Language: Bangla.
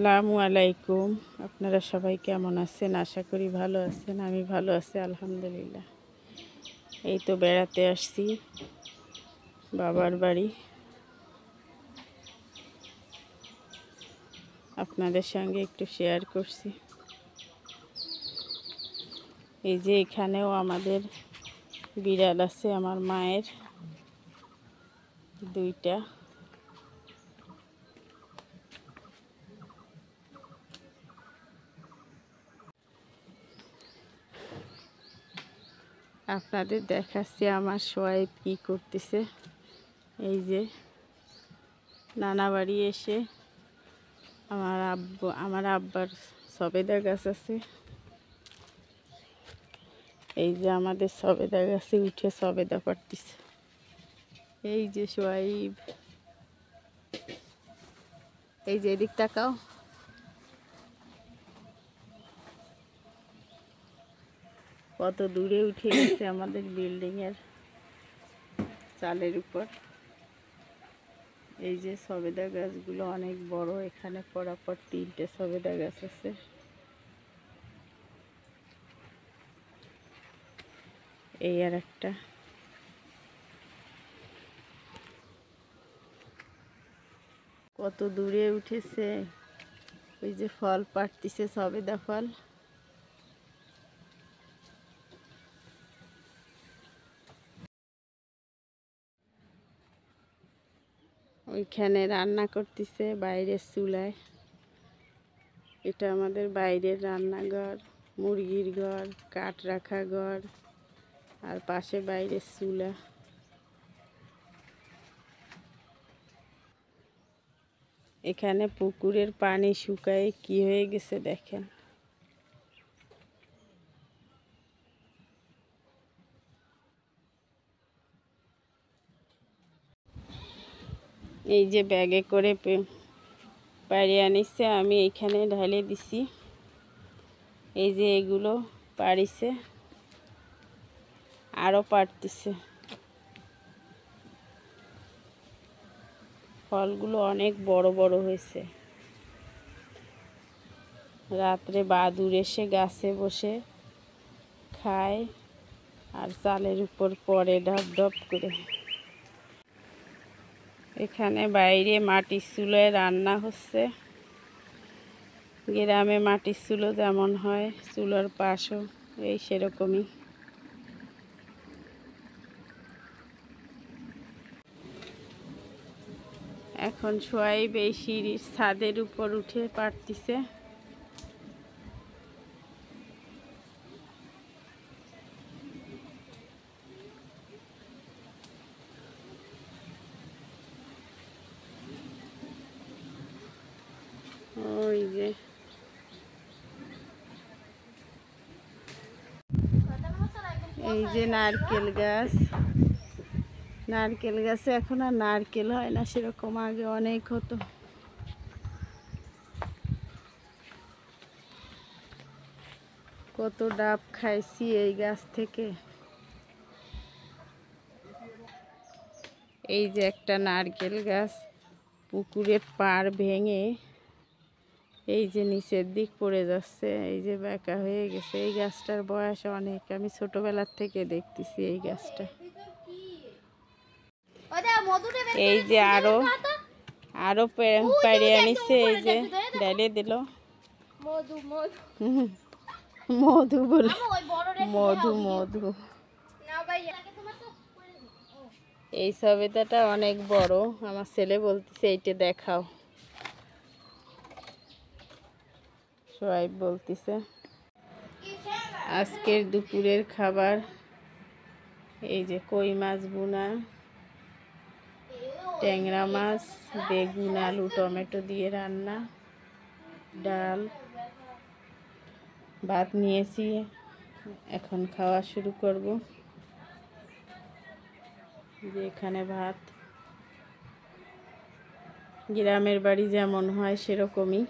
আসসালামু আলাইকুম। আপনারা সবাই কেমন আছেন? আশা করি ভালো আছেন। আমি ভালো আছি আলহামদুলিল্লাহ। এই তো বেড়াতে আসছি বাবার বাড়ি। আপনাদের সঙ্গে একটু শেয়ার করছি। এই যে এখানেও আমাদের বিড়াল আছে, আমার মায়ের দুইটা। আপনাদের দেখাচ্ছি আমার সোয়াইব কি করতেছে। এই যে নানা বাড়ি এসে আমার আব্বার সবেদা গাছ আছে। এই যে আমাদের সবেদা গাছে উঠে সবেদা পাড়তেছে। এই যে সোয়াইব, এই যে এদিক তাকাও। কত দূরে উঠে গেছে আমাদের বিল্ডিংয়ের চালের উপর। এই যে সবেদা গাছগুলো অনেক বড়, এখানে পরাপর 3টে সবেদা গাছ আছে। এই আর একটা। কত দূরে উঠেছে। ওই যে ফল পাড়তিছে, সবেদা ফল। ওইখানে রান্না করতেছে বাইরের চুলায়। এটা আমাদের বাইরের রান্নাঘর, মুরগির ঘর, কাঠ রাখা ঘর, আর পাশে বাইরের চুলা। এখানে পুকুরের পানি শুকায় কি হয়ে গেছে দেখেন। এই যে ব্যাগে করে পাড়িয়ে আনিছে, আমি এইখানে ঢালে দিছি। এই যে এগুলো পাড়িছে, আরও পাড়তিছে। ফলগুলো অনেক বড় বড় হয়েছে। রাত্রে বাদুড় এসে গাছে বসে খায় আর চালের উপর পড়ে ডব ডব করে। এখানে বাইরে মাটির চুলোয় রান্না হচ্ছে। গ্রামে মাটির চুলো যেমন হয়, চুলোর পাশও এই সেরকমই। এখন সোয়াইব এই সিঁড়ির ছাদের উপর উঠে পারতিছে। ওই যে এই যে নারকেল গাছ। নারকেল গাছে এখন আর নারকেল হয় না সেরকম, আগে অনেক হতো। কত ডাব খাইছি এই গাছ থেকে। এই যে একটা নারকেল গাছ পুকুরের পাড় ভেঙে এই যে নিচের দিক পড়ে যাচ্ছে। এই যে বেঁকা হয়ে গেছে। এই গাছটার বয়স অনেক, আমি ছোটবেলার থেকে দেখতেছি এই গাছটা। এই যে আরো আরো পাড়িয়ে আনিছে। এই যে ডালে দিল মধু বলে, মধু মধু। এই সবেদাটা অনেক বড়। আমার ছেলে বলতেছে এইটা দেখাও। সোয়াইব বলতেছে আজকের দুপুরের খাবার এই যে কই মাছ ভুনা, ট্যাংরা মাছ, বেগুন আলু টমেটো দিয়ে রান্না, ডাল, ভাত নিয়েছি। এখন খাওয়া শুরু করব। যে এখানে ভাত, গ্রামের বাড়ি যেমন হয় সেরকমই।